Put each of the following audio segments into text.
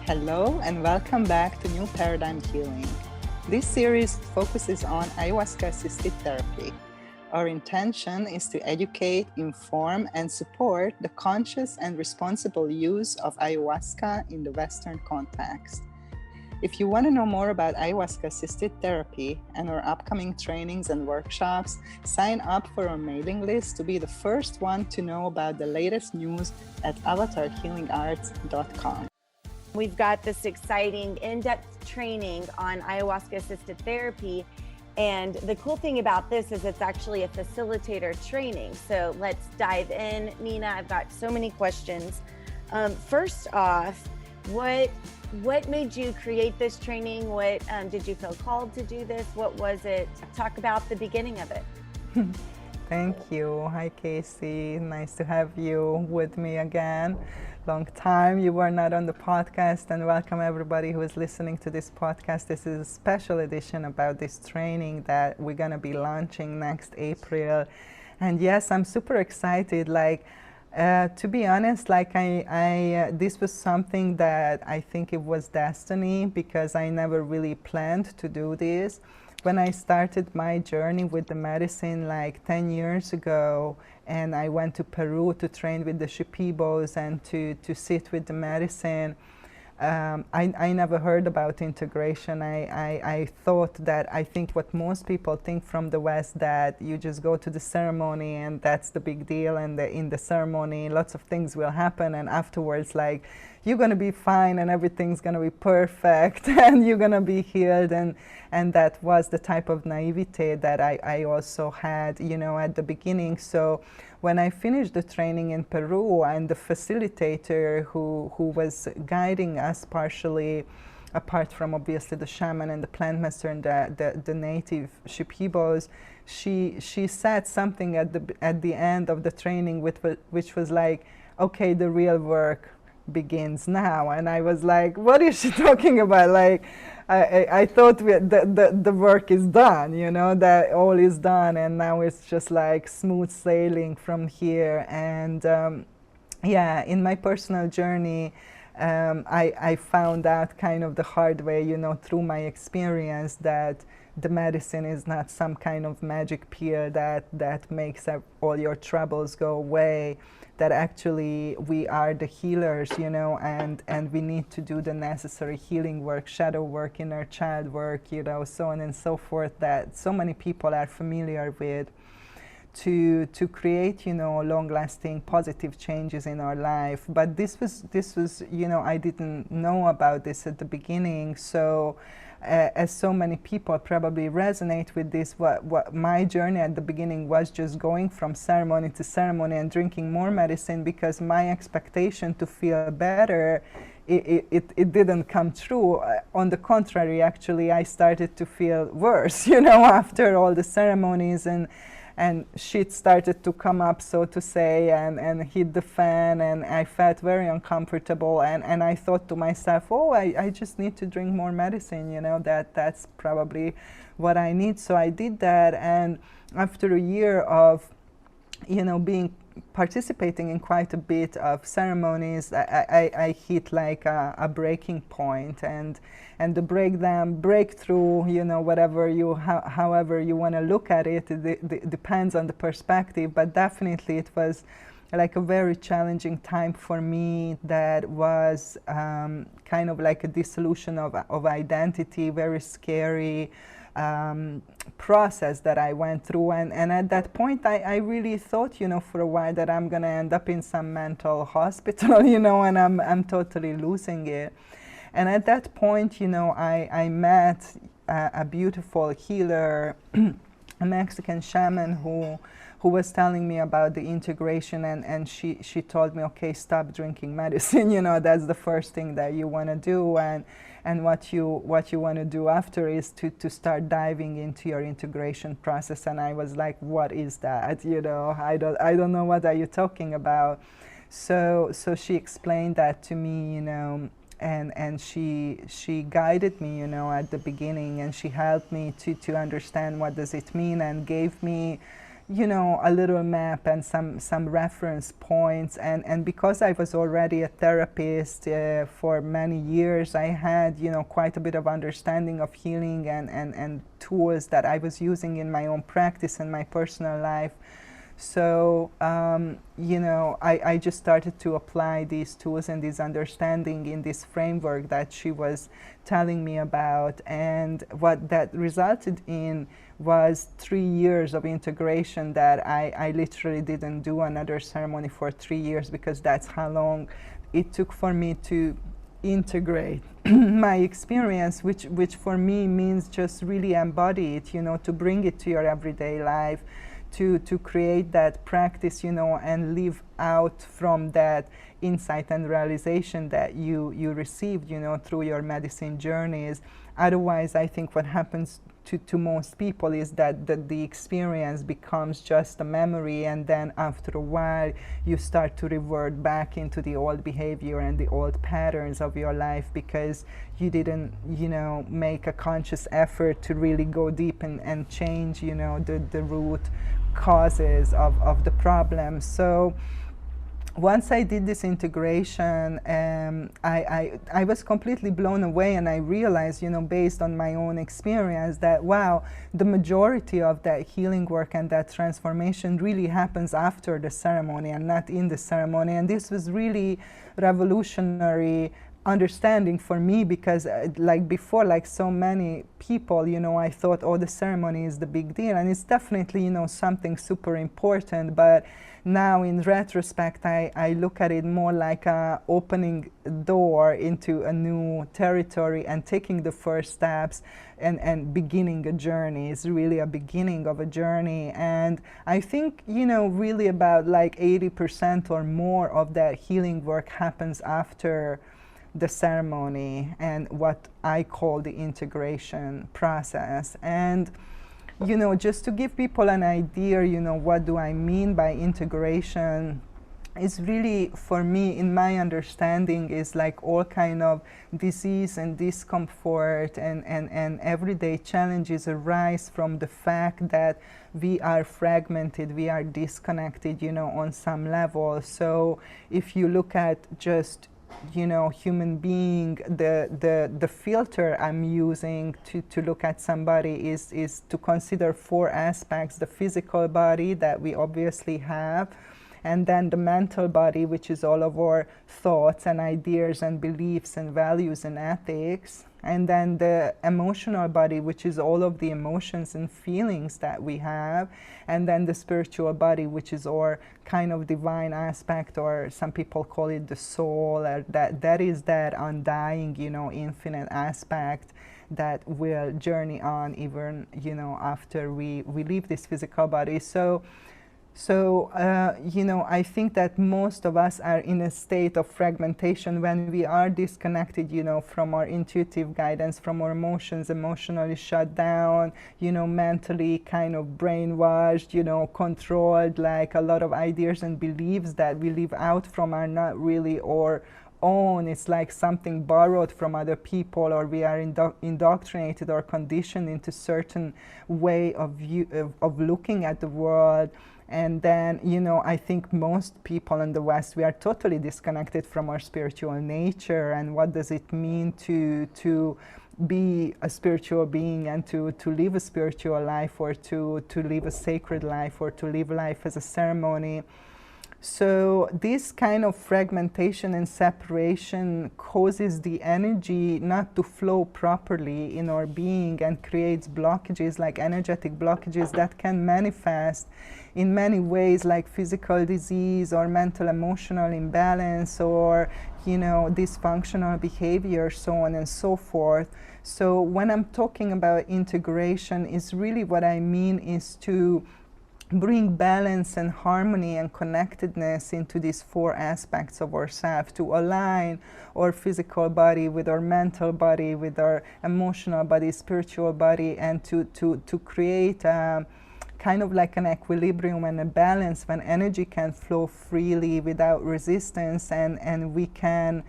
Hello and welcome back to New Paradigm Healing. This series focuses on ayahuasca-assisted therapy. Our intention is to educate, inform, and support the conscious and responsible use of ayahuasca in the Western context. If you want to know more about ayahuasca-assisted therapy and our upcoming trainings and workshops, sign up for our mailing list to be the first one to know about the latest news at avatarhealingarts.com. We've got this exciting in-depth training on ayahuasca-assisted therapy. And the cool thing about this is it's actually a facilitator training. So let's dive in. Nina, I've got so many questions. First off, what made you create this training? What did you feel called to do this? What was it? Talk about the beginning of it. Thank you. Hi, Casey. Nice to have you with me again. Long time you were not on the podcast, and welcome everybody who is listening to this podcast. This is a special edition about this training that we're going to be launching next April. And yes, I'm super excited. To be honest, this was something that I think it was destiny, because I never really planned to do this. When I started my journey with the medicine 10 years ago, and I went to Peru to train with the Shipibos and to sit with the medicine, I never heard about integration. I thought that, I think what most people think from the West, that you just go to the ceremony and that's the big deal, and in the ceremony lots of things will happen, and afterwards you're going to be fine and everything's going to be perfect and you're going to be healed, and that was the type of naivete that I also had, at the beginning. So when I finished the training in Peru, and the facilitator who was guiding us partially, apart from obviously the shaman and the plant master and the native Shipibos, she said something at the end of the training which was like, okay, the real work begins now. And I was like, what is she talking about? I thought the work is done, that all is done, and now it's just smooth sailing from here. And in my personal journey, I found out kind of the hard way, through my experience, that the medicine is not some kind of magic pill that makes all your troubles go away, that actually we are the healers, and we need to do the necessary healing work, shadow work, inner child work, so on and so forth, that so many people are familiar with, to create, long-lasting positive changes in our life. But this was, I didn't know about this at the beginning. So as so many people probably resonate with this, what my journey at the beginning was just going from ceremony to ceremony and drinking more medicine, because my expectation to feel better, it didn't come true. On the contrary, actually, I started to feel worse, after all the ceremonies, and shit started to come up, so to say, and hit the fan, and I felt very uncomfortable, and I thought to myself, I just need to drink more medicine, that's probably what I need. So I did that, and after a year of participating in quite a bit of ceremonies, I hit a breaking point, and the breakthrough, however you want to look at it, it depends on the perspective, but definitely it was a very challenging time for me. That was kind of like a dissolution of identity, very scary process that I went through, and at that point I really thought, for a while, that I'm gonna end up in some mental hospital, and I'm totally losing it. And at that point, I met a beautiful healer, a Mexican shaman who was telling me about the integration, and she told me, okay, stop drinking medicine, that's the first thing that you want to do, and what you want to do after is to start diving into your integration process. And I was like, what is that? I don't know, what are you talking about? So she explained that to me, and she guided me, at the beginning, and she helped me to understand what does it mean, and gave me a little map and some reference points. And because I was already a therapist for many years, I had, quite a bit of understanding of healing and tools that I was using in my own practice and my personal life. So, I just started to apply these tools and this understanding in this framework that she was telling me about. And what that resulted in was 3 years of integration that I literally didn't do another ceremony for 3 years, because that's how long it took for me to integrate my experience, which for me means just really embody it, to bring it to your everyday life, to create that practice, and live out from that insight and realization that you received, through your medicine journeys. Otherwise, I think what happens to most people is that the experience becomes just a memory, and then after a while you start to revert back into the old behavior and the old patterns of your life, because you didn't make a conscious effort to really go deep and change the root causes of the problem. So once I did this integration, I was completely blown away, and I realized, based on my own experience, that wow, the majority of that healing work and that transformation really happens after the ceremony and not in the ceremony. And this was really revolutionary understanding for me, because like before, like so many people, I thought, oh, the ceremony is the big deal, and it's definitely something super important. But now in retrospect, I look at it more like opening a door into a new territory and taking the first steps and beginning a journey. It's really a beginning of a journey. And I think really about like 80% or more of that healing work happens after the ceremony, and what I call the integration process. And just to give people an idea, what do I mean by integration, is really, for me, in my understanding, is like all kind of disease and discomfort and everyday challenges arise from the fact that we are fragmented, we are disconnected, on some level. So if you look at just human being, the filter I'm using to look at somebody is to consider 4 aspects: the physical body that we obviously have, and then the mental body, which is all of our thoughts and ideas and beliefs and values and ethics, and then the emotional body, which is all of the emotions and feelings that we have, and then the spiritual body, which is our kind of divine aspect, or some people call it the soul, or that is that undying, infinite aspect that will journey on even, after we leave this physical body. So, I think that most of us are in a state of fragmentation when we are disconnected, from our intuitive guidance, from our emotions, emotionally shut down, mentally kind of brainwashed, controlled. Like a lot of ideas and beliefs that we live out from are not really our own. It's like something borrowed from other people, or we are indoctrinated or conditioned into certain way of looking at the world. And then, I think most people in the West, we are totally disconnected from our spiritual nature, and what does it mean to be a spiritual being, and to live a spiritual life, or to live a sacred life, or to live life as a ceremony. So this kind of fragmentation and separation causes the energy not to flow properly in our being, and creates blockages, like energetic blockages that can manifest in many ways, like physical disease or mental emotional imbalance, or dysfunctional behavior, so on and so forth. So when I'm talking about integration, is really what I mean is to bring balance and harmony and connectedness into these 4 aspects of ourselves, to align our physical body with our mental body, with our emotional body, spiritual body, and to create kind of like an equilibrium and a balance when energy can flow freely without resistance, and we can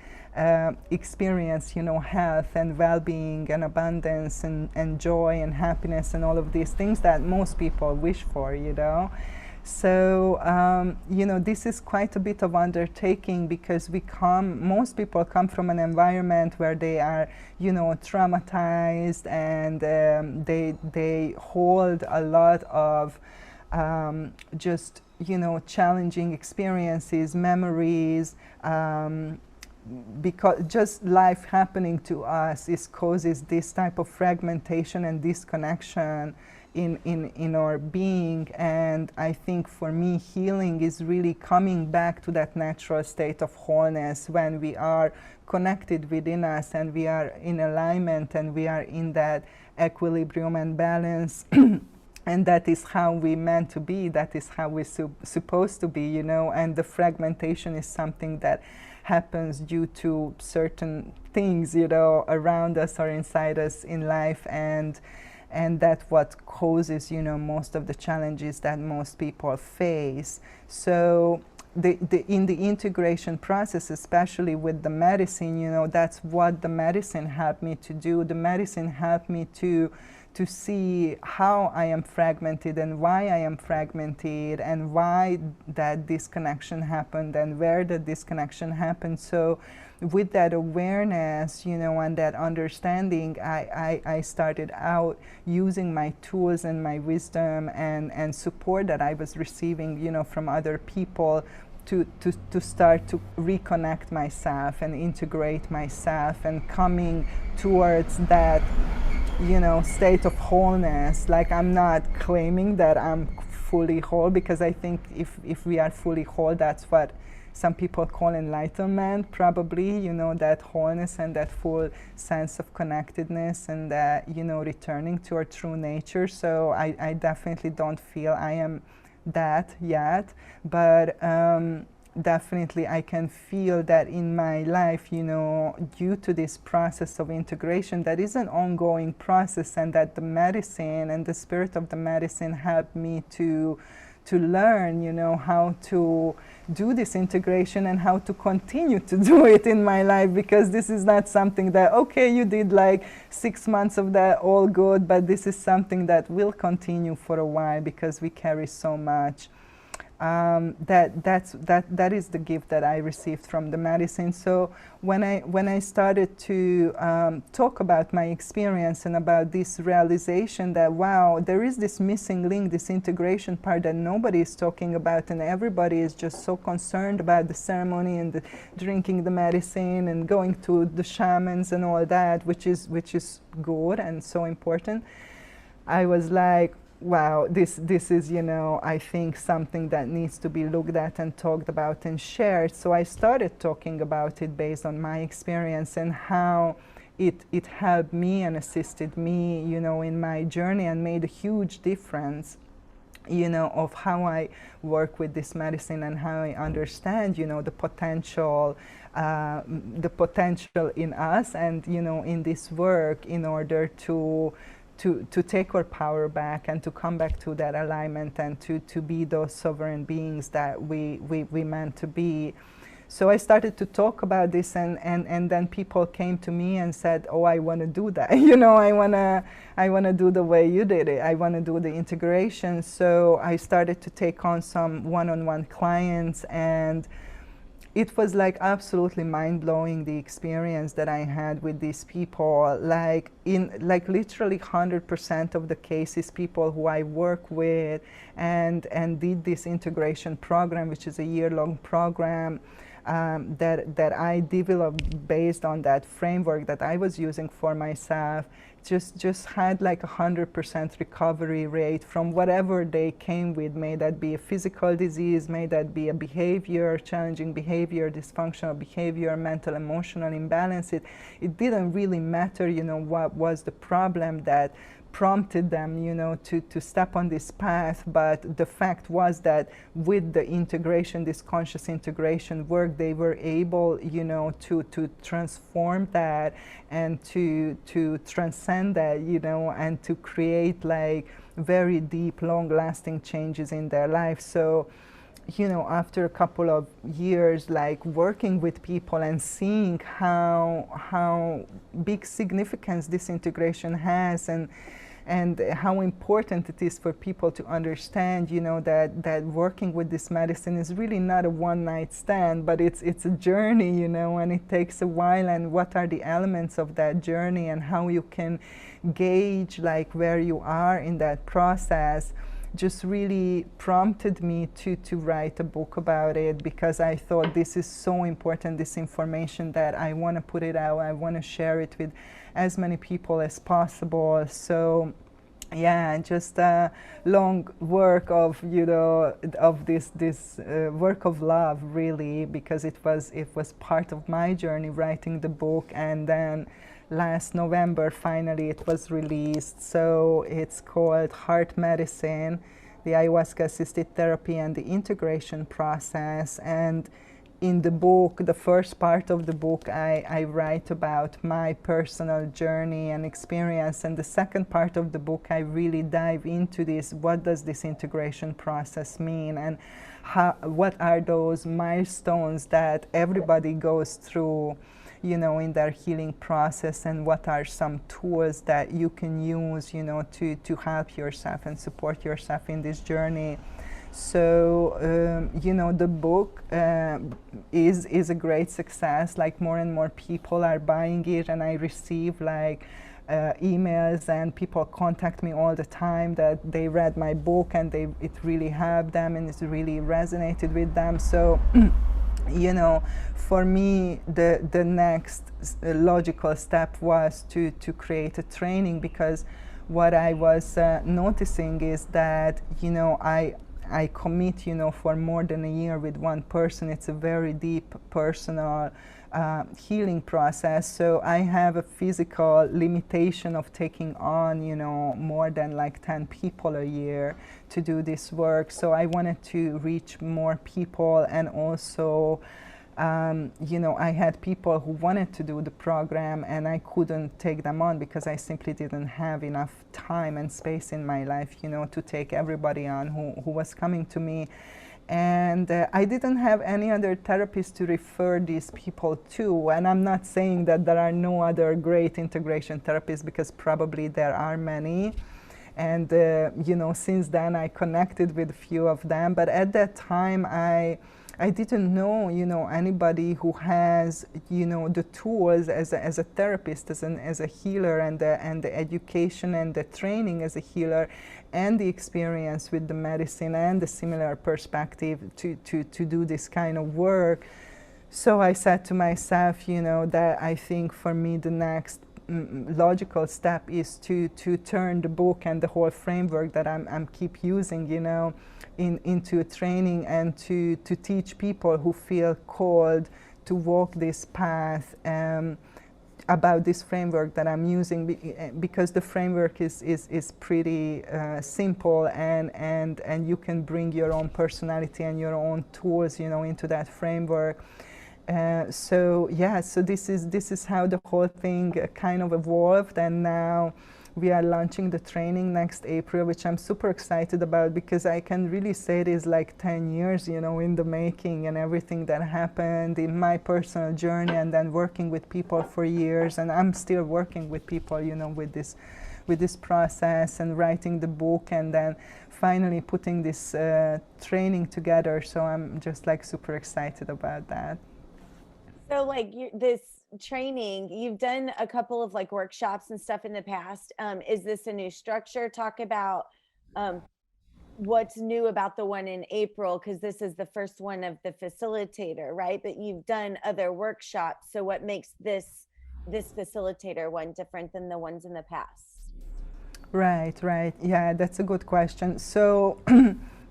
experience, you know, health and well-being and abundance and joy and happiness and all of these things that most people wish for, you know. So, you know, this is quite a bit of undertaking, because most people come from an environment where they are, you know, traumatized, and they hold a lot of just, you know, challenging experiences, memories, because just life happening to us causes this type of fragmentation and disconnection in our being. And I think for me, healing is really coming back to that natural state of wholeness, when we are connected within us and we are in alignment and we are in that equilibrium and balance. And that is how we meant to be, that is how we're supposed to be, you know. And the fragmentation is something that happens due to certain things, you know, around us or inside us in life, and that's what causes, you know, most of the challenges that most people face. So in the integration process, especially with the medicine, you know, that's what the medicine helped me to do. The medicine helped me to see how I am fragmented and why I am fragmented, and why that disconnection happened and where the disconnection happened. So with that awareness, you know, and that understanding, I started out using my tools and my wisdom and support that I was receiving, you know, from other people to start to reconnect myself and integrate myself, and coming towards that, you know, state of wholeness. Like, I'm not claiming that I'm fully whole, because I think if we are fully whole, that's what some people call enlightenment, probably, you know, that wholeness and that full sense of connectedness, and that, you know, returning to our true nature. So I definitely don't feel I am that yet, but definitely I can feel that in my life, you know, due to this process of integration, that is an ongoing process, and that the medicine and the spirit of the medicine helped me to learn, you know, how to do this integration and how to continue to do it in my life, because this is not something that, okay, you did like 6 months of that, all good, but this is something that will continue for a while, because we carry so much. That is the gift that I received from the medicine. So when I started to talk about my experience and about this realization that, wow, there is this missing link, this integration part that nobody is talking about, and everybody is just so concerned about the ceremony and the drinking the medicine and going to the shamans and all that, which is good and so important. I was like, wow, this is, you know, I think something that needs to be looked at and talked about and shared. So I started talking about it based on my experience and how it helped me and assisted me, you know, in my journey, and made a huge difference, you know, of how I work with this medicine and how I understand, you know, the potential in us and, you know, in this work, in order to take our power back and to come back to that alignment and to be those sovereign beings that we meant to be. So I started to talk about this, and then people came to me and said, oh, I want to do that. You know, I want to do the way you did it. I want to do the integration. So I started to take on some one-on-one clients, and it was like absolutely mind-blowing, the experience that I had with these people. Like literally 100% of the cases, people who I work with and did this integration program, which is a year-long program, that I developed based on that framework that I was using for myself, just had like 100% recovery rate from whatever they came with. May that be a physical disease, may that be a behavior, challenging behavior, dysfunctional behavior, mental, emotional imbalance. It didn't really matter, you know, what was the problem that prompted them, you know, to step on this path. But the fact was that with the integration, this conscious integration work, they were able, you know, to transform that and to transcend that, you know, and to create like very deep, long-lasting changes in their life. So, after a couple of years, like working with people and seeing how big significance this integration has, and how important it is for people to understand, that working with this medicine is really not a one-night stand, but it's a journey, and it takes a while, and what are the elements of that journey, and how you can gauge like where you are in that process, just really prompted me to write a book about it, because I thought this is so important, this information, that I want to put it out. I want to share it with as many people as possible. So yeah, just a long work of of this work of love, really, because it was part of my journey writing the book. And then last November finally it was released. So it's called Heart Medicine: The Ayahuasca Assisted Therapy and the Integration Process. And in the book, the first part of the book, I write about my personal journey and experience, and the second part of the book, I really dive into this. What does this integration process mean, and what are those milestones that everybody goes through, in their healing process, and what are some tools that you can use, to help yourself and support yourself in this journey. So, the book is a great success. Like, more and more people are buying it, and I receive like emails, and people contact me all the time that they read my book and it really helped them and it really resonated with them. So, for me, the next logical step was to create a training, because what I was noticing is that, I commit, for more than a year with one person. It's a very deep personal healing process. So I have a physical limitation of taking on, more than like 10 people a year to do this work. So I wanted to reach more people, and also I had people who wanted to do the program, and I couldn't take them on because I simply didn't have enough time and space in my life, to take everybody on who was coming to me. And I didn't have any other therapists to refer these people to. And I'm not saying that there are no other great integration therapists, because probably there are many. And, since then I connected with a few of them. But at that time, I didn't know, anybody who has, the tools as a therapist, as a healer, and the education and the training as a healer, and the experience with the medicine and the similar perspective to do this kind of work. So I said to myself, that I think for me the next logical step is to turn the book and the whole framework that I'm keep using, into a training, and to teach people who feel called to walk this path, about this framework that I'm using, because the framework is pretty simple, and you can bring your own personality and your own tools, into that framework. So this is how the whole thing kind of evolved, and now we are launching the training next April, which I'm super excited about, because I can really say it is like 10 years, in the making, and everything that happened in my personal journey, and then working with people for years, and I'm still working with people, with this process, and writing the book, and then finally putting this training together. So I'm just like super excited about that. So like this training, you've done a couple of like workshops and stuff in the past. Is this a new structure? Talk about what's new about the one in April, because this is the first one of the facilitator, right? But you've done other workshops. So what makes this facilitator one different than the ones in the past? Right. Yeah, that's a good question. So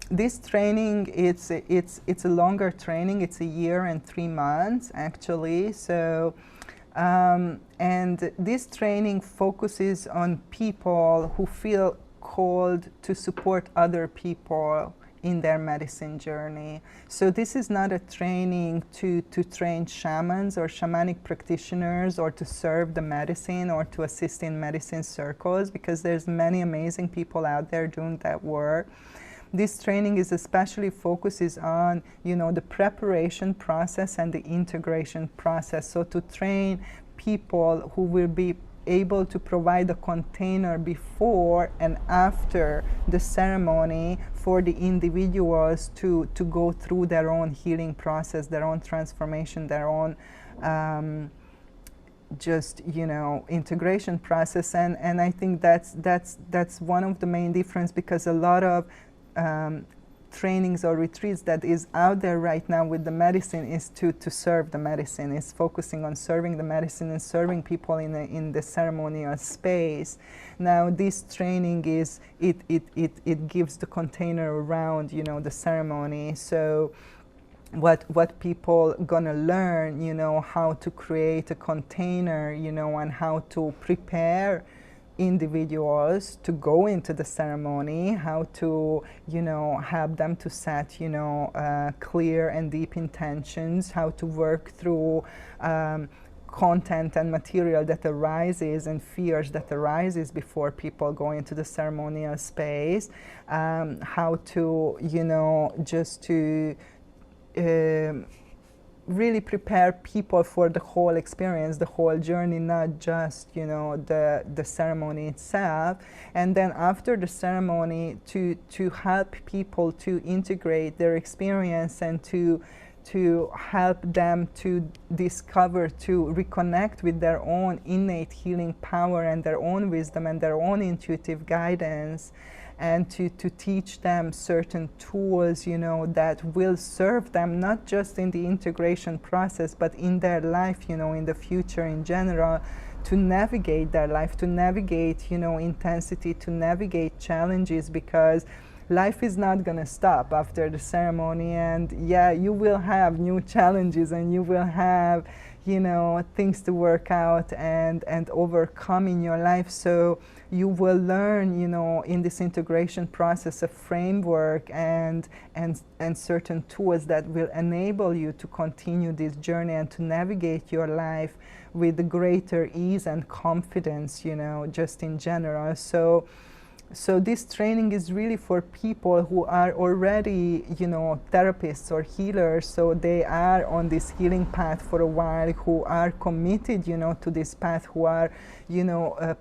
this training, it's a longer training. It's a year and 3 months, actually. So, and this training focuses on people who feel called to support other people in their medicine journey. So this is not a training to train shamans or shamanic practitioners or to serve the medicine or to assist in medicine circles, because there's many amazing people out there doing that work. This training is especially focuses on, the preparation process and the integration process. So to train people who will be able to provide a container before and after the ceremony for the individuals to go through their own healing process, their own transformation, their own integration process. And I think that's one of the main difference, because a lot of trainings or retreats that is out there right now with the medicine is to serve the medicine, is focusing on serving the medicine and serving people in the ceremonial space. Now this training is, it gives the container around, the ceremony. So what people gonna learn, how to create a container, and how to prepare individuals to go into the ceremony, how to help them to set clear and deep intentions, how to work through content and material that arises and fears that arises before people go into the ceremonial space, how to just to really prepare people for the whole experience, the whole journey, not just the ceremony itself. And then after the ceremony, to help people to integrate their experience and to help them to discover, to reconnect with their own innate healing power and their own wisdom and their own intuitive guidance, and to teach them certain tools, that will serve them not just in the integration process, but in their life, in the future in general, to navigate their life, to navigate, intensity, to navigate challenges, because life is not going to stop after the ceremony. And yeah, you will have new challenges and you will have, things to work out and overcome in your life. So you will learn, in this integration process, a framework and certain tools that will enable you to continue this journey and to navigate your life with greater ease and confidence, just in general. So this training is really for people who are already, therapists or healers. So they are on this healing path for a while, who are committed, to this path, who are,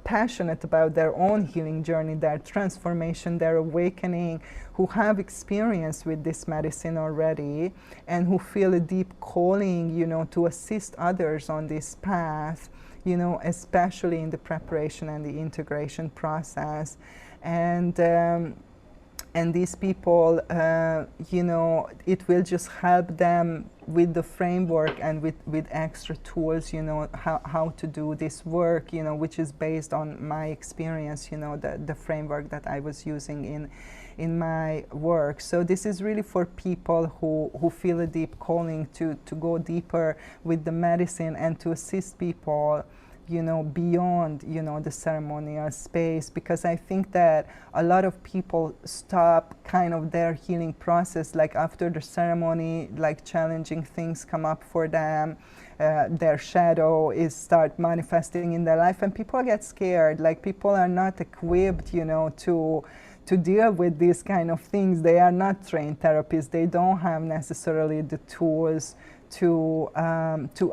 passionate about their own healing journey, their transformation, their awakening, who have experience with this medicine already, and who feel a deep calling, to assist others on this path, especially in the preparation and the integration process. And these people, it will just help them with the framework and with extra tools, how to do this work, which is based on my experience, the framework that I was using in my work. So this is really for people who feel a deep calling to go deeper with the medicine and to assist people, beyond, the ceremonial space, because I think that a lot of people stop kind of their healing process, like after the ceremony, like challenging things come up for them, their shadow is start manifesting in their life, and people get scared, like people are not equipped, to deal with these kind of things. They are not trained therapists. They don't have necessarily the tools to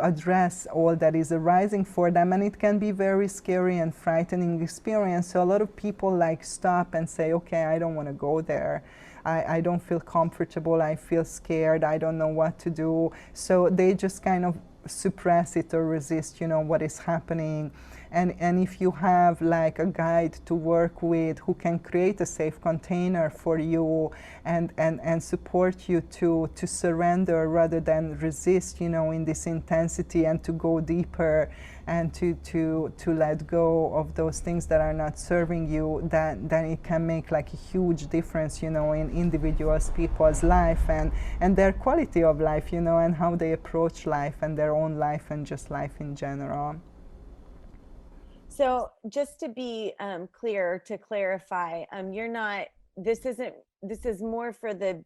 address all that is arising for them, and it can be very scary and frightening experience. So a lot of people like stop and say, okay, I don't want to go there. I don't feel comfortable. I feel scared. I don't know what to do. So they just kind of suppress it or resist, what is happening. And if you have like a guide to work with who can create a safe container for you and support you to surrender rather than resist, in this intensity, and to go deeper and to let go of those things that are not serving you, then it can make like a huge difference, in individuals, people's life and their quality of life, and how they approach life and their own life and just life in general. So just to be clear, to clarify, you're not, this isn't this is more for the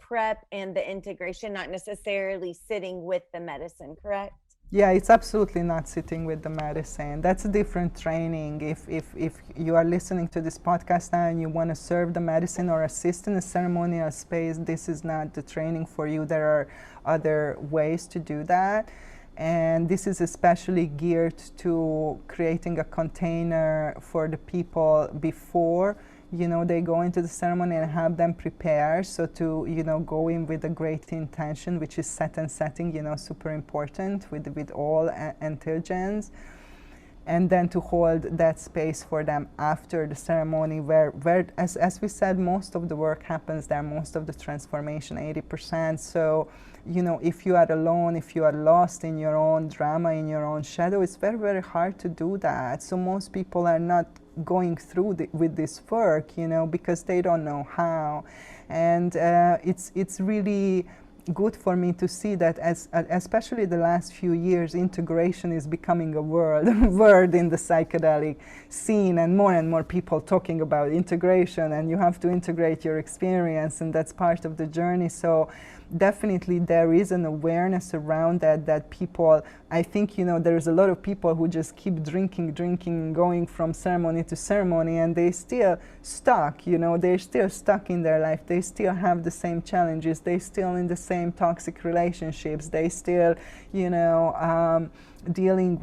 prep and the integration, not necessarily sitting with the medicine, correct? Yeah, it's absolutely not sitting with the medicine. That's a different training. If you are listening to this podcast now and you want to serve the medicine or assist in a ceremonial space, this is not the training for you. There are other ways to do that. And this is especially geared to creating a container for the people before they go into the ceremony, and have them prepare. So to go in with a great intention, which is set and setting, super important with all entheogens, and then to hold that space for them after the ceremony, where as we said, most of the work happens there, most of the transformation, 80%. So if you are alone, if you are lost in your own drama, in your own shadow, it's very, very hard to do that. So most people are not going through with this work, because they don't know how. And it's really good for me to see that, especially the last few years, integration is becoming a word in the psychedelic scene, and more people talking about integration, and you have to integrate your experience, and that's part of the journey. So definitely there is an awareness around that people, I think, there's a lot of people who just keep drinking, going from ceremony to ceremony, and they still stuck, they're still stuck in their life. They still have the same challenges. They still in the same toxic relationships. They still, dealing,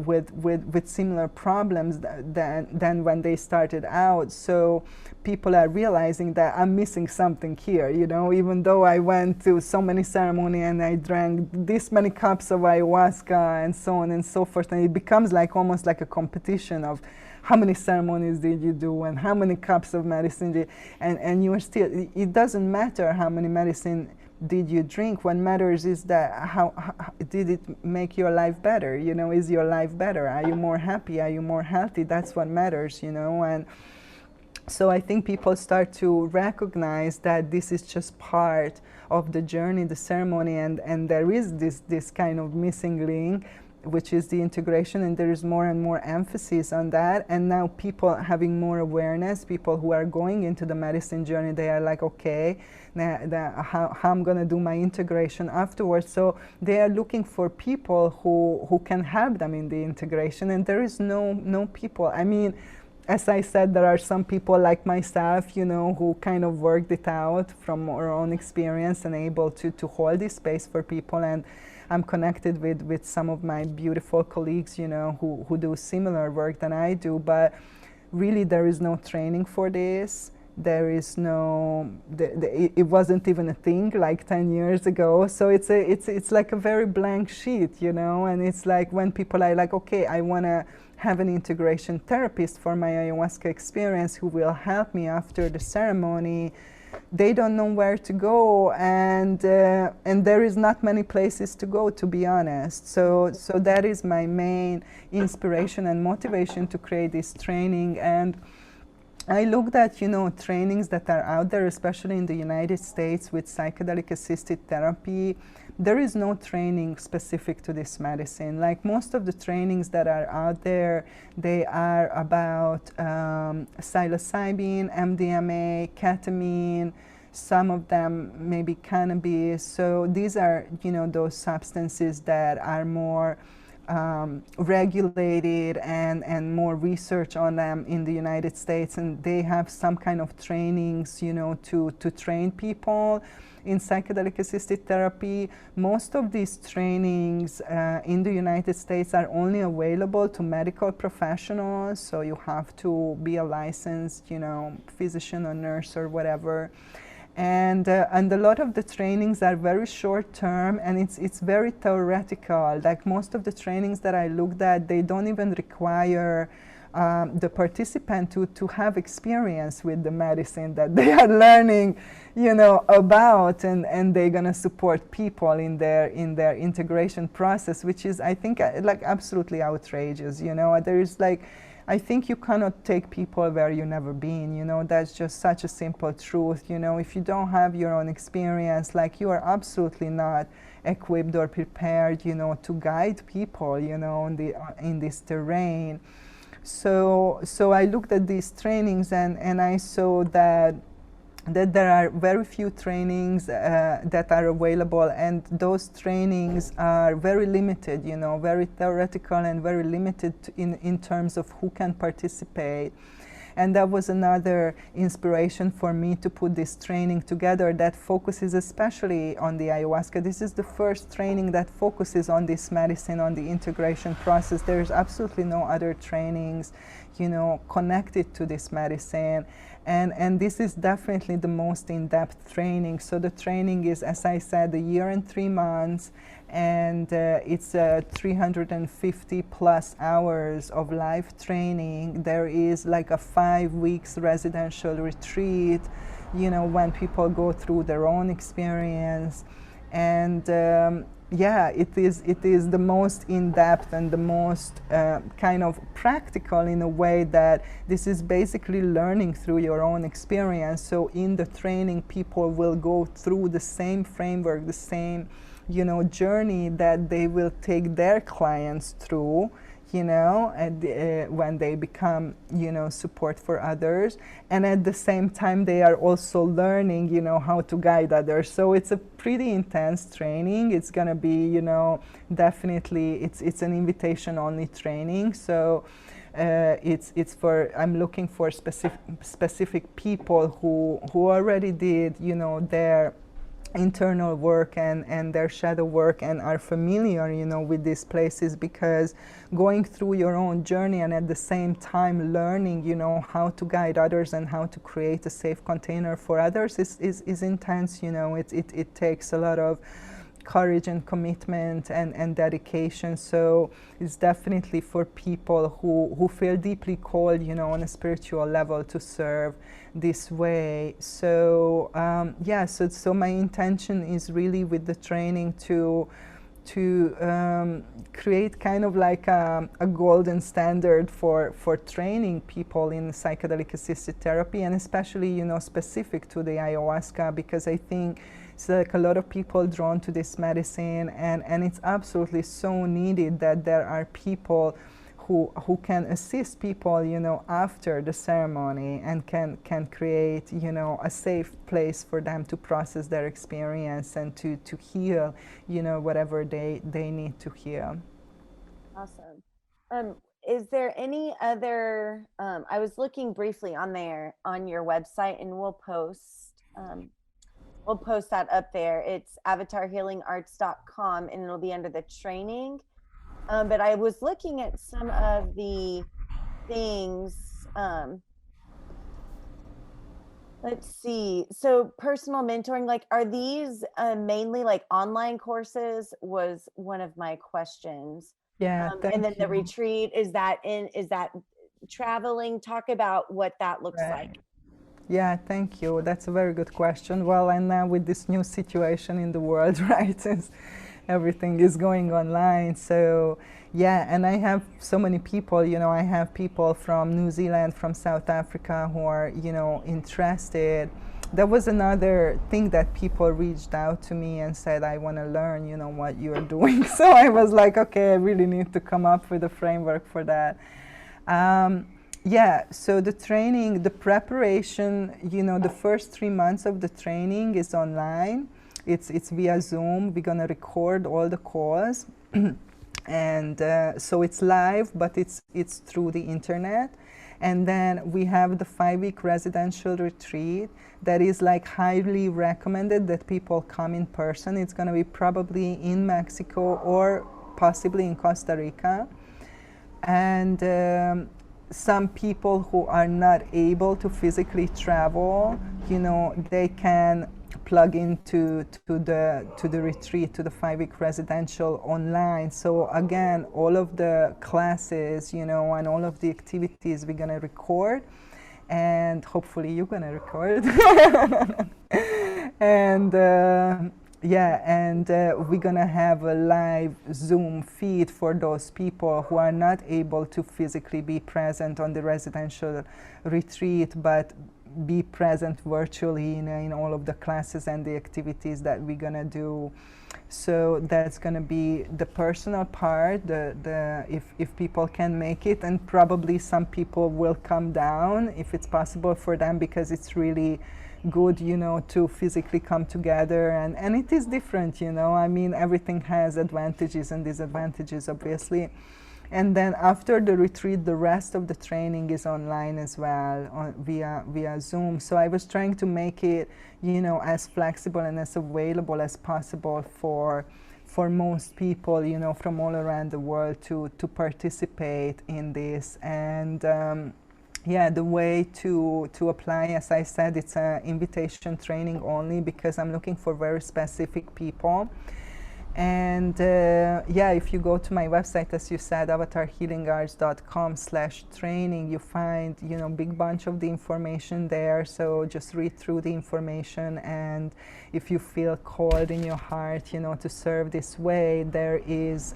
with similar problems than when they started out. So people are realizing that I'm missing something here, even though I went to so many ceremonies and I drank this many cups of ayahuasca and so on and so forth, and it becomes like almost like a competition of how many ceremonies did you do and how many cups of medicine did, and you are still, it doesn't matter how many medicine did you drink. What matters is that how did it make your life better? Is your life better? Are you more happy? Are you more healthy? That's what matters, and so I think people start to recognize that this is just part of the journey, the ceremony, and there is this kind of missing link, which is the integration, and there is more and more emphasis on that. And now people having more awareness, people who are going into the medicine journey, they are like, okay, now how I'm going to do my integration afterwards. So they are looking for people who can help them in the integration, and there is no people. I mean, as I said, there are some people like myself, who kind of worked it out from our own experience and able to hold this space for people. And I'm connected with some of my beautiful colleagues, who do similar work than I do. But really, there is no training for this. There is no, it wasn't even a thing like 10 years ago. So it's like a very blank sheet, and it's like when people are like, okay, I want to have an integration therapist for my ayahuasca experience who will help me after the ceremony. They don't know where to go, and there is not many places to go, to be honest. So that is my main inspiration and motivation to create this training. And I looked at, trainings that are out there, especially in the United States with psychedelic assisted therapy. There is no training specific to this medicine. Like most of the trainings that are out there, they are about psilocybin, MDMA, ketamine, some of them maybe cannabis. So these are, those substances that are more regulated and more research on them in the United States, and they have some kind of trainings, to train people in psychedelic assisted therapy. Most of these trainings in the United States are only available to medical professionals, so you have to be a licensed, physician or nurse or whatever. And a lot of the trainings are very short term, and it's very theoretical. Like most of the trainings that I looked at, they don't even require the participant to have experience with the medicine that they are learning, about, and they're gonna support people in their integration process, which is, I think, like absolutely outrageous. There is like, I think you cannot take people where you've never been, that's just such a simple truth. If you don't have your own experience, like you are absolutely not equipped or prepared, to guide people, in this terrain. So I looked at these trainings, and I saw that there are very few trainings that are available, and those trainings are very limited, very theoretical and very limited in terms of who can participate. And that was another inspiration for me to put this training together that focuses especially on the ayahuasca. This is the first training that focuses on this medicine, on the integration process. There's absolutely no other trainings, connected to this medicine. And this is definitely the most in-depth training. So the training is, as I said, a year and 3 months, and it's 350 plus hours of live training. There is like a 5 weeks residential retreat, when people go through their own experience. And it is the most in-depth and the most kind of practical, in a way that this is basically learning through your own experience. So in the training, people will go through the same framework, the same journey that they will take their clients through, when they become, support for others. And at the same time, they are also learning, how to guide others. So it's a pretty intense training. It's going to be, definitely, it's an invitation-only training. So it's for, I'm looking for specific people who already did, their internal work and their shadow work, and are familiar, with these places, because going through your own journey and at the same time learning, how to guide others and how to create a safe container for others is intense. It takes a lot of courage and commitment and dedication. So it's definitely for people who feel deeply called, on a spiritual level, to serve this way. So so my intention is really with the training to create kind of like a golden standard for training people in psychedelic assisted therapy, and especially specific to the ayahuasca, because I think it's like a lot of people drawn to this medicine, and it's absolutely so needed that there are people who can assist people, after the ceremony, and can create, a safe place for them to process their experience and to heal, whatever they need to heal. Awesome. Is there any other, I was looking briefly on your website, and we'll post that up there. It's avatarhealingarts.com, and it'll be under the training. But I was looking at some of the things. Let's see. So personal mentoring, like, are these mainly like online courses? Was one of my questions. Yeah, and then you. the retreat, is that traveling? Talk about what that looks like. Yeah, thank you. That's a very good question. Well, and now with this new situation in the world, right, since everything is going online. So yeah, and I have so many people, I have people from New Zealand, from South Africa, who are, interested. That was another thing that people reached out to me and said, I want to learn, what you're doing. So I was like, okay, I really need to come up with a framework for that. So the training, the preparation, the first 3 months of the training is online. It's via Zoom. We're gonna record all the calls, and so it's live, but it's through the internet. And then we have the 5-week residential retreat that is like highly recommended that people come in person. It's gonna be probably in Mexico or possibly in Costa Rica. And some people who are not able to physically travel, they can plug into the retreat, to the 5-week residential online. So again, all of the classes, and all of the activities we're gonna record, and hopefully you're gonna record. And Yeah, and we're gonna have a live Zoom feed for those people who are not able to physically be present on the residential retreat, but be present virtually in all of the classes and the activities that we're gonna do. So that's gonna be the personal part, the if people can make it, and probably some people will come down if it's possible for them, because it's really good, to physically come together, and it is different, I mean, everything has advantages and disadvantages, obviously. And then after the retreat, the rest of the training is online as well, via Zoom. So I was trying to make it, as flexible and as available as possible for most people, from all around the world to participate in this. And yeah, the way to apply, as I said, it's an invitation training only, because I'm looking for very specific people. And yeah, if you go to my website, as you said, avatarhealingarts.com/training, you find, big bunch of the information there. So just read through the information, and if you feel called in your heart, to serve this way, there is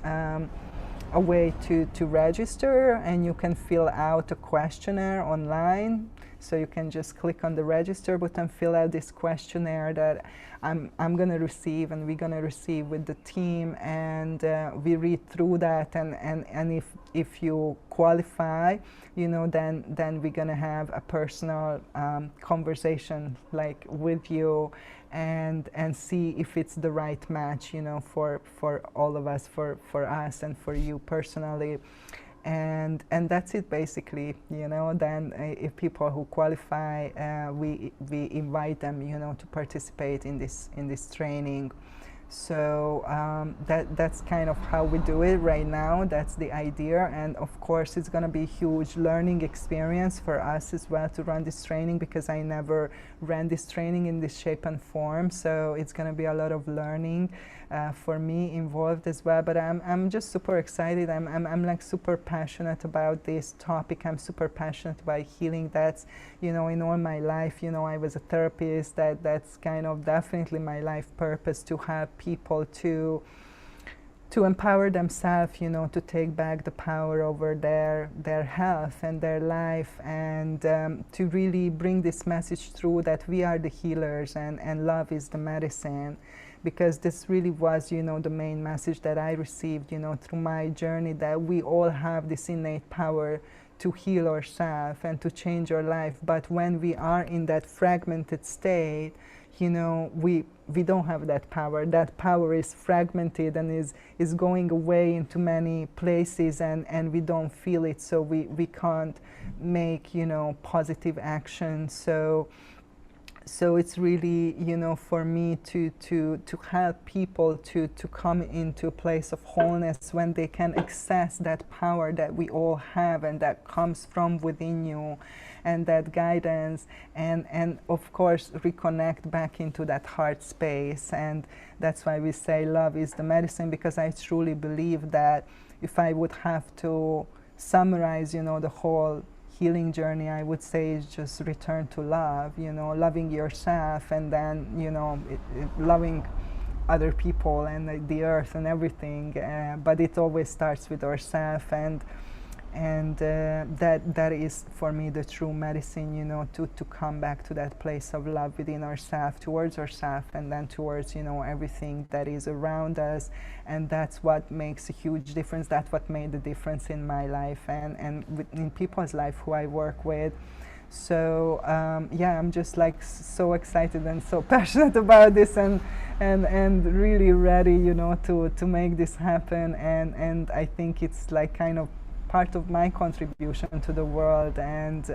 a way to register, and you can fill out a questionnaire online. So you can just click on the register button, fill out this questionnaire that I'm going to receive, and we're going to receive with the team, and we read through that, and if you qualify, then we're going to have a personal conversation, like, with you, and see if it's the right match, for all of us, for us and for you personally. And that's it, basically. Then if people who qualify, we invite them, to participate in this training. So that's kind of how we do it right now. That's the idea, and of course it's going to be a huge learning experience for us as well to run this training, because I never ran this training in this shape and form. So it's going to be a lot of learning for me involved as well. But I'm just super excited. I'm like super passionate about this topic. I'm super passionate about healing. That's, in all my life, I was a therapist. That's kind of definitely my life purpose, to help people to empower themselves, to take back the power over their health and their life, and to really bring this message through, that we are the healers, and love is the medicine. Because this really was, the main message that I received, through my journey, that we all have this innate power to heal ourselves and to change our life. But when we are in that fragmented state, we don't have that power. That power is fragmented and is going away into many places, and we don't feel it, so we can't make, positive action. So it's really, for me to help people to come into a place of wholeness, when they can access that power that we all have, and that comes from within you, and that guidance, and of course reconnect back into that heart space. And that's why we say love is the medicine, because I truly believe that if I would have to summarize, the whole healing journey, I would say, is just return to love, loving yourself, and then, loving other people and the earth and everything. But it always starts with ourselves, and that is for me the true medicine, to come back to that place of love within ourselves, towards ourselves, and then towards, everything that is around us. And that's what makes a huge difference. That's what made the difference in my life, and in people's life who I work with. So yeah, I'm just like so excited and so passionate about this, and really ready, to make this happen. And I think it's like kind of part of my contribution to the world, and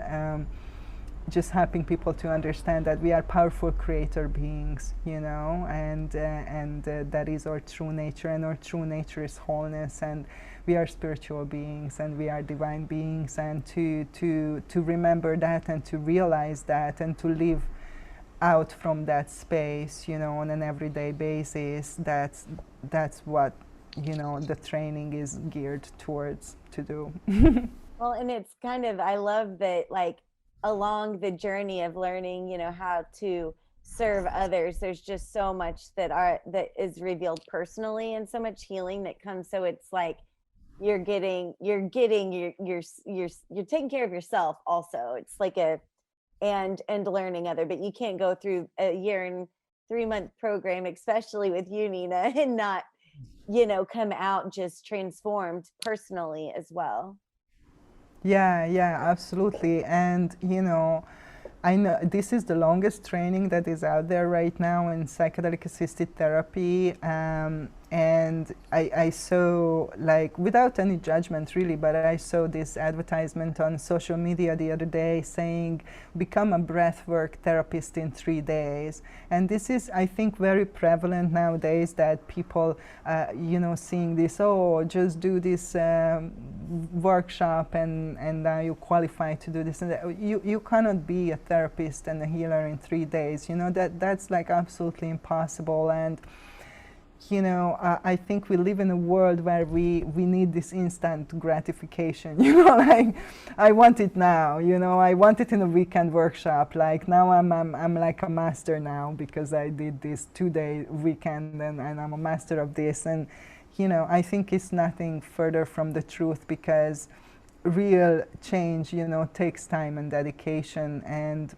just helping people to understand that we are powerful creator beings, and that is our true nature, and our true nature is wholeness, and we are spiritual beings, and we are divine beings. And to remember that, and to realize that, and to live out from that space, on an everyday basis, that's what, the training is geared towards to do. Well, and it's kind of, I love that, like, along the journey of learning, how to serve others, there's just so much that is revealed personally, and so much healing that comes. So it's like you're getting you're taking care of yourself also. It's like a and learning other, but you can't go through a year and 3-month program, especially with you, Nina, and not, come out just transformed personally as well. Yeah, yeah, absolutely. And I know this is the longest training that is out there right now in psychedelic assisted therapy. And I saw, like, without any judgment really, but I saw this advertisement on social media the other day saying, become a breathwork therapist in 3 days. And this is, I think, very prevalent nowadays, that people, seeing this, oh, just do this workshop and now you qualify to do this. And that. You cannot be a therapist and a healer in 3 days. That's like absolutely impossible. And I think we live in a world where we need this instant gratification. Like, I want it now. I want it in a weekend workshop. Like, now I'm like a master now because I did this 2-day weekend, and I'm a master of this. And I think it's nothing further from the truth, because real change takes time and dedication. And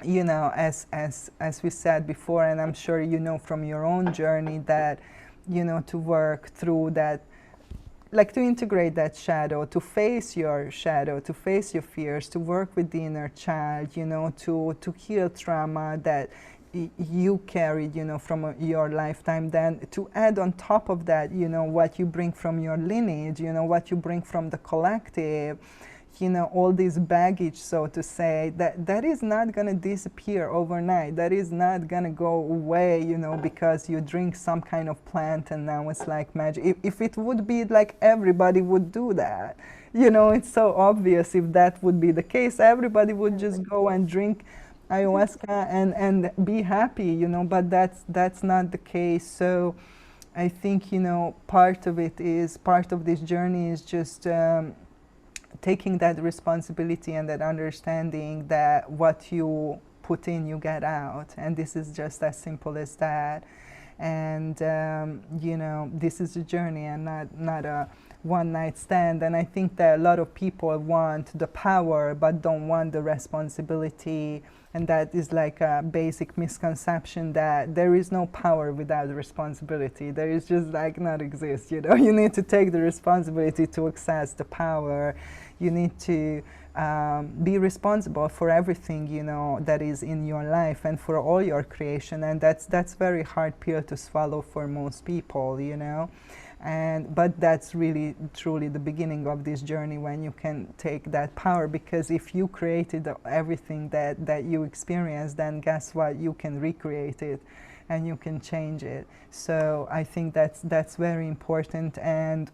as we said before, and I'm sure from your own journey, that to work through that, like, to integrate that shadow, to face your shadow, to face your fears, to work with the inner child, to heal trauma that you carried from your lifetime. Then to add on top of that what you bring from your lineage, what you bring from the collective, all this baggage, so to say, that is not going to disappear overnight. That is not going to go away, because you drink some kind of plant and now it's like magic. If it would be like, everybody would do that. It's so obvious. If that would be the case, everybody would just go and drink ayahuasca and be happy, but that's not the case. So I think, part of this journey is just taking that responsibility and that understanding that what you put in, you get out. And this is just as simple as that. And, this is a journey and not a one-night stand. And I think that a lot of people want the power but don't want the responsibility. And that is like a basic misconception, that there is no power without responsibility. There is just like not exist, You need to take the responsibility to access the power. You need to be responsible for everything, that is in your life and for all your creation. And that's very hard pill to swallow for most people, but that's really truly the beginning of this journey, when you can take that power. Because if you created everything that you experience, then guess what, you can recreate it and you can change it. So I think that's very important. And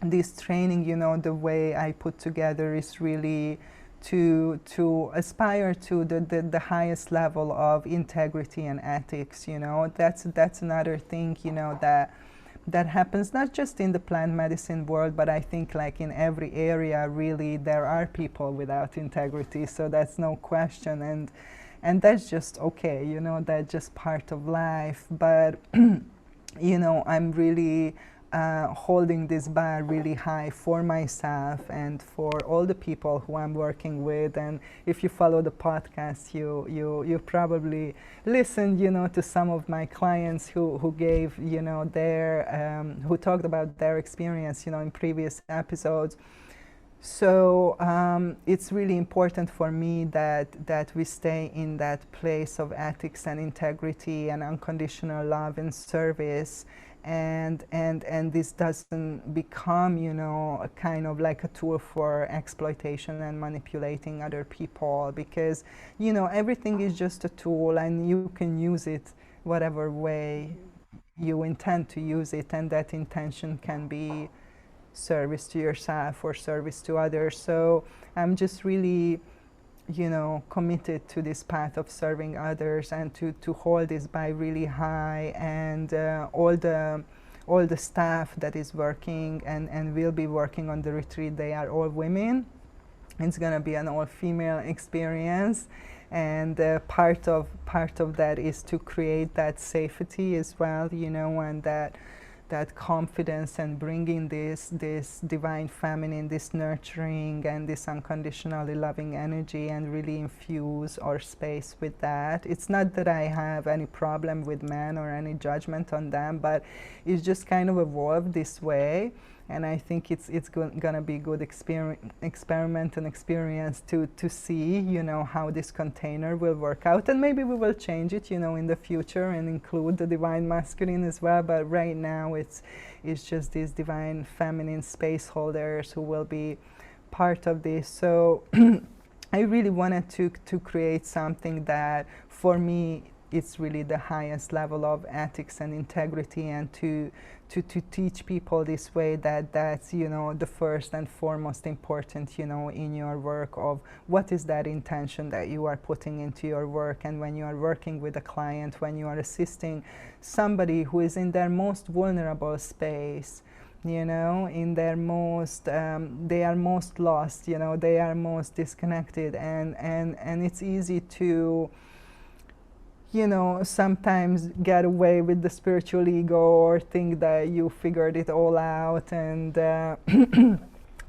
this training, the way I put together is really to aspire to the highest level of integrity and ethics. That's another thing, that happens not just in the plant medicine world, but I think like in every area, really, there are people without integrity. So that's no question. And that's just okay, that's just part of life. But I'm really holding this bar really high for myself and for all the people who I'm working with. And if you follow the podcast, you probably listened, to some of my clients who gave, their who talked about their experience, in previous episodes. So it's really important for me that we stay in that place of ethics and integrity and unconditional love and service. And this doesn't become, a kind of like a tool for exploitation and manipulating other people, because, everything is just a tool and you can use it whatever way you intend to use it, and that intention can be service to yourself or service to others. So I'm just really committed to this path of serving others and to hold this by really high. And all the staff that is working and will be working on the retreat, they are all women. It's going to be an all-female experience. and part of that is to create that safety as well, you know, and that confidence, and bringing this divine feminine, this nurturing and this unconditionally loving energy, and really infuse our space with that. It's not that I have any problem with men or any judgment on them, but it's just kind of evolved this way. And I think it's gonna be a good experiment and experience to see, you know, how this container will work out. And maybe we will change it, you know, in the future and include the divine masculine as well. But right now it's just these divine feminine space holders who will be part of this. So I really wanted to create something that, for me, it's really the highest level of ethics and integrity, and to teach people this way, that's, you know, the first and foremost important, you know, in your work, of what is that intention that you are putting into your work. And when you are working with a client, when you are assisting somebody who is in their most vulnerable space, you know, in their most, they are most lost, you know, they are most disconnected, and it's easy to, you know, sometimes get away with the spiritual ego, or think that you figured it all out, and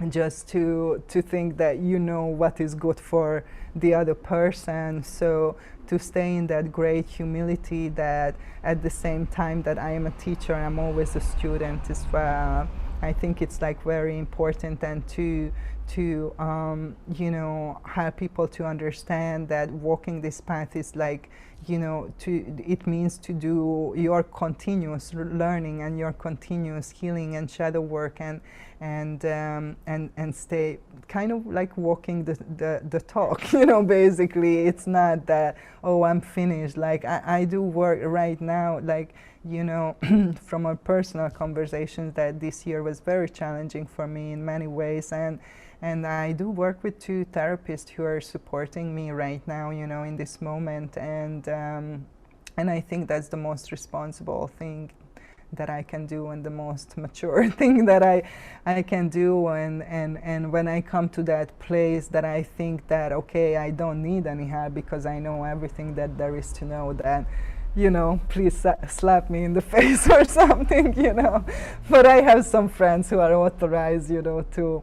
just to think that you know what is good for the other person. So to stay in that great humility, that at the same time that I am a teacher, I'm always a student as well. I think it's like very important, and to you know, help people to understand that walking this path is like, you know, it means to do your continuous learning and your continuous healing and shadow work, and stay kind of like walking the talk, you know. Basically, it's not that, oh, I'm finished. Like I do work right now, like, you know, from our personal conversations, that this year was very challenging for me in many ways, and I do work with 2 therapists who are supporting me right now, you know, in this moment, and I think that's the most responsible thing that I can do, and the most mature thing that I can do, and when I come to that place that I think that, okay, I don't need any help because I know everything that there is to know, that, you know, please slap me in the face or something, you know. But I have some friends who are authorized, you know, to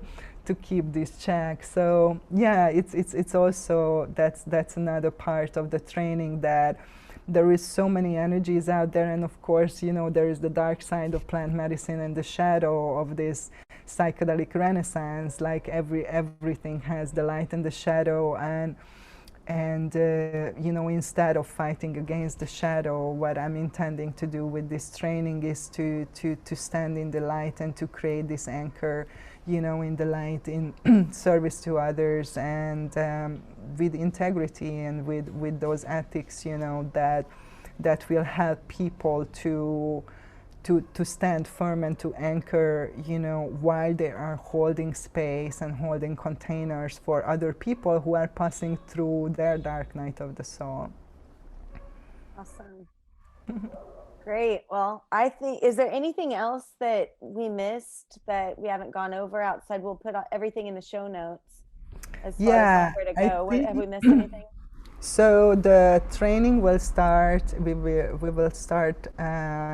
keep this check. So yeah, it's also, that's another part of the training, that there is so many energies out there, and of course, you know, there is the dark side of plant medicine and the shadow of this psychedelic renaissance. Like everything has the light and the shadow, and you know, instead of fighting against the shadow, what I'm intending to do with this training is to stand in the light, and to create this anchor, you know, in the light, in service to others, and with integrity, and with those ethics, you know, that will help people to stand firm and to anchor, you know, while they are holding space and holding containers for other people who are passing through their dark night of the soul. Awesome. Great. Well, I think, is there anything else that we missed that we haven't gone over outside? We'll put everything in the show notes as far as where to go. What, have we missed anything? So the training will start, we will start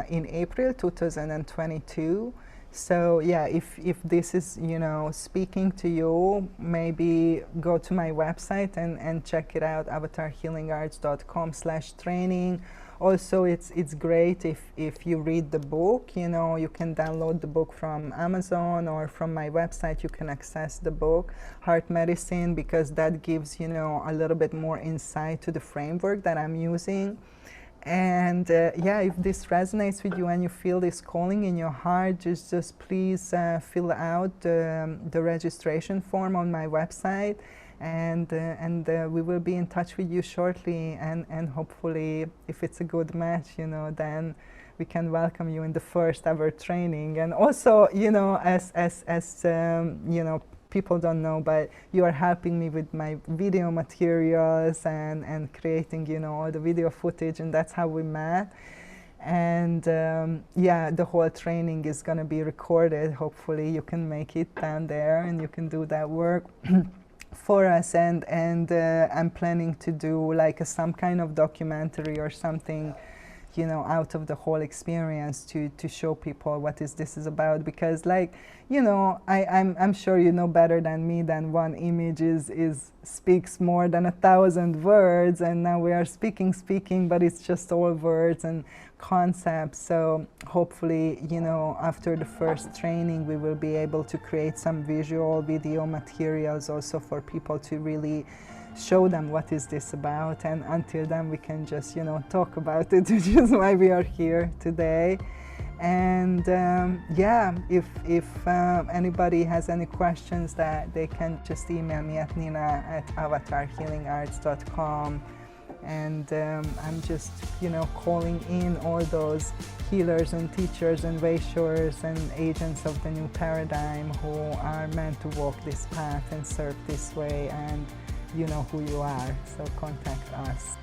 in April 2022. So yeah, if this is, you know, speaking to you, maybe go to my website and check it out, avatarhealingarts.com/training. Also, it's great if you read the book, you know, you can download the book from Amazon, or from my website you can access the book, Heart Medicine, because that gives, you know, a little bit more insight to the framework that I'm using. And yeah, if this resonates with you and you feel this calling in your heart, just please fill out the registration form on my website, and we will be in touch with you shortly, and hopefully, if it's a good match, you know, then we can welcome you in the first ever training. And also, you know, as you know, people don't know, but you are helping me with my video materials and creating, you know, all the video footage, and that's how we met. And yeah, the whole training is going to be recorded. Hopefully you can make it down there and you can do that work for us, and I'm planning to do like some kind of documentary or something, you know, out of the whole experience to show people what this is about. Because, like, you know, I'm sure you know better than me that one image is speaks more than 1,000 words, and now we are speaking, but it's just all words and concepts. So hopefully, you know, after the first training, we will be able to create some visual video materials also for people to really show them what is this about. And until then, we can just, you know, talk about it, which is why we are here today. And yeah, if anybody has any questions, that they can just email me at nina@avatarhealingarts.com. And I'm just, you know, calling in all those healers and teachers and way showers and agents of the new paradigm who are meant to walk this path and serve this way, and you know who you are, so contact us.